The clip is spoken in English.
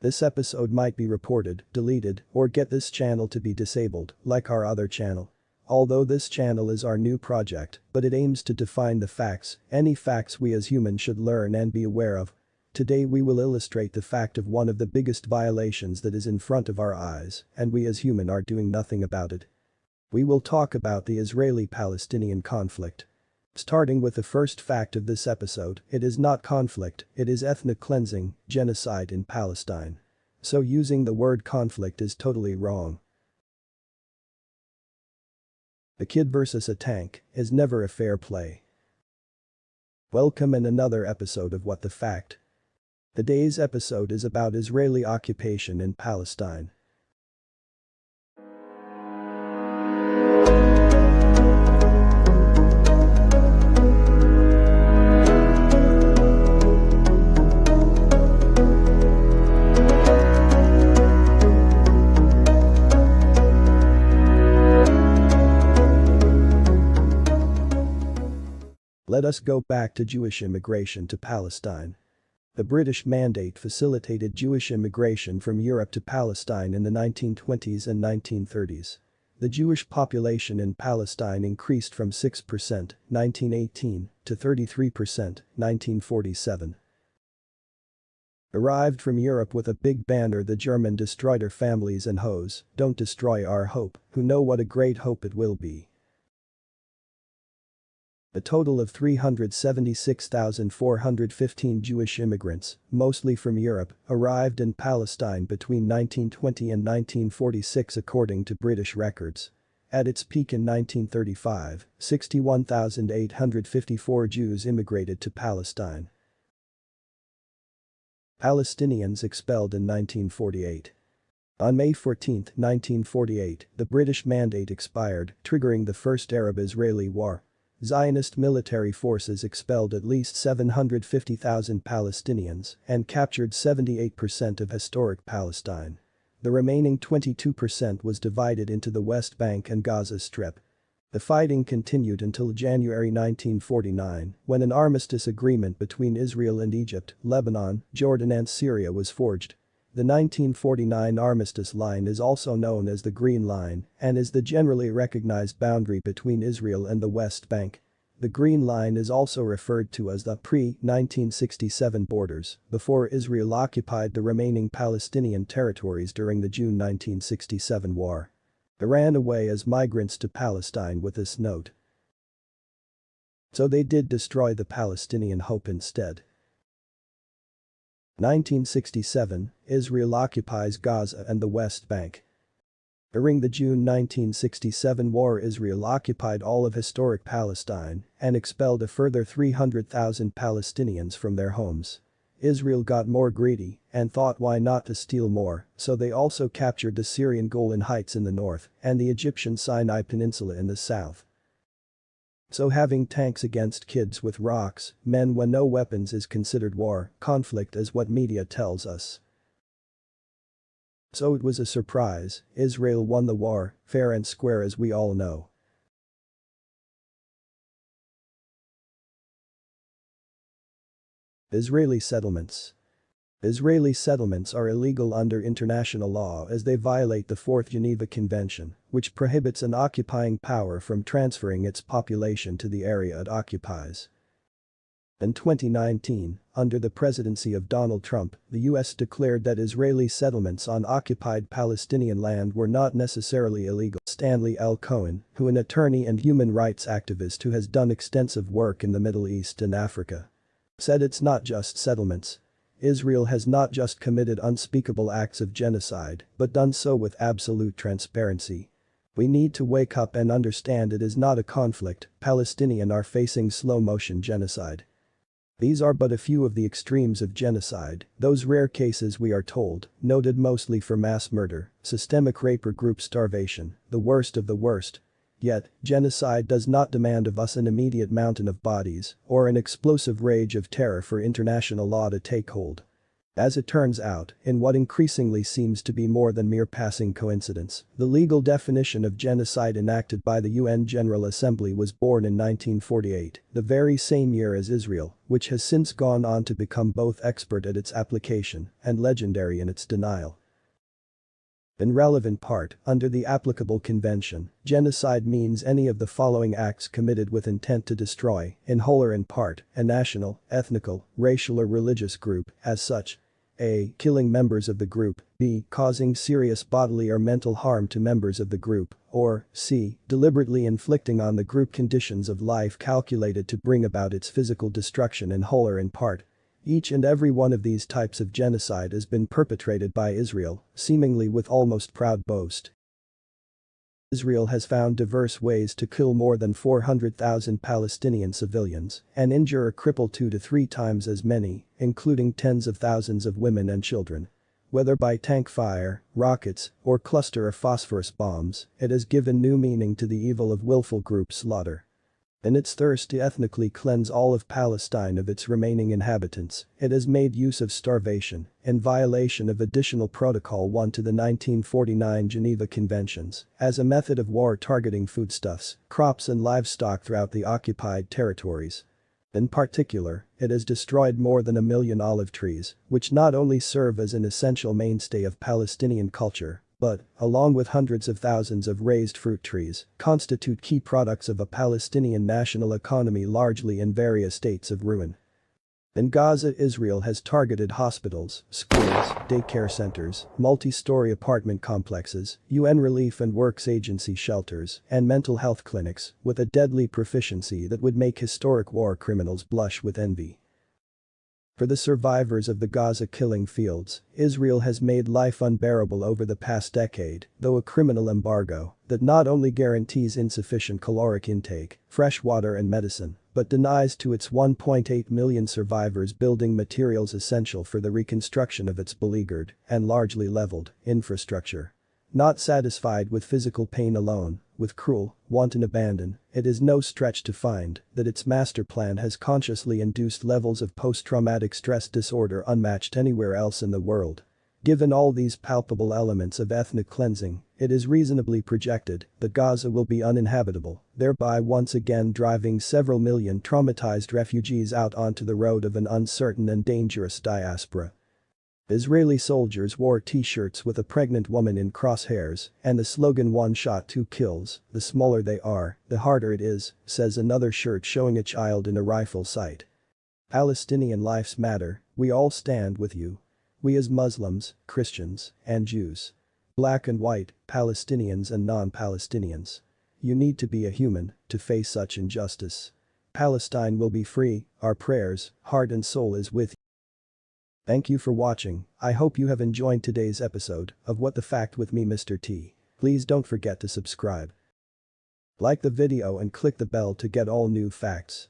This episode might be reported, deleted, or get this channel to be disabled, like our other channel. Although this channel is our new project, but it aims to define the facts, any facts we as humans should learn and be aware of. Today we will illustrate the fact of one of the biggest violations that is in front of our eyes, and we as human are doing nothing about it. We will talk about the Israeli-Palestinian conflict. Starting with the first fact of this episode, it is not conflict, it is ethnic cleansing, genocide in Palestine. So using the word conflict is totally wrong. A kid versus a tank is never a fair play. Welcome in another episode of What the Fact. Today's episode is about Israeli occupation in Palestine. Let us go back to Jewish immigration to Palestine. The British Mandate facilitated Jewish immigration from Europe to Palestine in the 1920s and 1930s. The Jewish population in Palestine increased from 6%, 1918, to 33%, 1947. Arrived from Europe with a big banner, the German destroyer families and hoes, don't destroy our hope, who know what a great hope it will be. A total of 376,415 Jewish immigrants, mostly from Europe, arrived in Palestine between 1920 and 1946 according to British records. At its peak in 1935, 61,854 Jews immigrated to Palestine. Palestinians expelled in 1948. On May 14, 1948, the British Mandate expired, triggering the First Arab-Israeli War. Zionist military forces expelled at least 750,000 Palestinians and captured 78% of historic Palestine. The remaining 22% was divided into the West Bank and Gaza Strip. The fighting continued until January 1949, when an armistice agreement between Israel and Egypt, Lebanon, Jordan and Syria was forged. The 1949 armistice line is also known as the Green Line and is the generally recognized boundary between Israel and the West Bank. The Green Line is also referred to as the pre-1967 borders, before Israel occupied the remaining Palestinian territories during the June 1967 war. They ran away as migrants to Palestine with this note. So they did destroy the Palestinian hope instead. 1967, Israel occupies Gaza and the West Bank. During the June 1967 war, Israel occupied all of historic Palestine and expelled a further 300,000 Palestinians from their homes. Israel got more greedy and thought why not to steal more, so they also captured the Syrian Golan Heights in the north and the Egyptian Sinai Peninsula in the south. So having tanks against kids with rocks, men when no weapons is considered war, conflict is what media tells us. So it was a surprise, Israel won the war, fair and square as we all know. Israeli settlements. Israeli settlements are illegal under international law as they violate the Fourth Geneva Convention, which prohibits an occupying power from transferring its population to the area it occupies. In 2019, under the presidency of Donald Trump, the U.S. declared that Israeli settlements on occupied Palestinian land were not necessarily illegal. Stanley L. Cohen, who an attorney and human rights activist who has done extensive work in the Middle East and Africa, said it's not just settlements. Israel has not just committed unspeakable acts of genocide, but done so with absolute transparency. We need to wake up and understand it is not a conflict, Palestinians are facing slow-motion genocide. These are but a few of the extremes of genocide, those rare cases we are told, noted mostly for mass murder, systemic rape or group starvation, the worst of the worst. Yet, genocide does not demand of us an immediate mountain of bodies or an explosive rage of terror for international law to take hold. As it turns out, in what increasingly seems to be more than mere passing coincidence, the legal definition of genocide enacted by the UN General Assembly was born in 1948, the very same year as Israel, which has since gone on to become both expert at its application and legendary in its denial. In relevant part, under the applicable convention, genocide means any of the following acts committed with intent to destroy, in whole or in part, a national, ethnical, racial or religious group, as such. A. Killing members of the group, B. Causing serious bodily or mental harm to members of the group, or C. Deliberately inflicting on the group conditions of life calculated to bring about its physical destruction in whole or in part. Each and every one of these types of genocide has been perpetrated by Israel, seemingly with almost proud boast. Israel has found diverse ways to kill more than 400,000 Palestinian civilians and injure or cripple 2 to 3 times as many, including tens of thousands of women and children. Whether by tank fire, rockets, or cluster of phosphorus bombs, it has given new meaning to the evil of willful group slaughter. In its thirst to ethnically cleanse all of Palestine of its remaining inhabitants, it has made use of starvation, in violation of Additional Protocol 1 to the 1949 Geneva Conventions, as a method of war targeting foodstuffs, crops and livestock throughout the occupied territories. In particular, it has destroyed more than 1 million olive trees, which not only serve as an essential mainstay of Palestinian culture, but, along with hundreds of thousands of raised fruit trees, constitute key products of a Palestinian national economy largely in various states of ruin. In Gaza, Israel has targeted hospitals, schools, daycare centers, multi-story apartment complexes, UN relief and works agency shelters, and mental health clinics, with a deadly proficiency that would make historic war criminals blush with envy. For the survivors of the Gaza killing fields, Israel has made life unbearable over the past decade, though a criminal embargo that not only guarantees insufficient caloric intake, fresh water and medicine, but denies to its 1.8 million survivors building materials essential for the reconstruction of its beleaguered and largely leveled infrastructure. Not satisfied with physical pain alone, with cruel, wanton abandon, it is no stretch to find that its master plan has consciously induced levels of post-traumatic stress disorder unmatched anywhere else in the world. Given all these palpable elements of ethnic cleansing, it is reasonably projected that Gaza will be uninhabitable, thereby once again driving several million traumatized refugees out onto the road of an uncertain and dangerous diaspora. Israeli soldiers wore t-shirts with a pregnant woman in crosshairs and the slogan "One shot, 2 kills, the smaller they are, the harder it is," says another shirt showing a child in a rifle sight. Palestinian lives matter, we all stand with you. We as Muslims, Christians, and Jews. Black and white, Palestinians and non-Palestinians. You need to be a human to face such injustice. Palestine will be free, our prayers, heart and soul is with you. Thank you for watching. I hope you have enjoyed today's episode of What the Fact with me, Mr. T. Please don't forget to subscribe. Like the video and click the bell to get all new facts.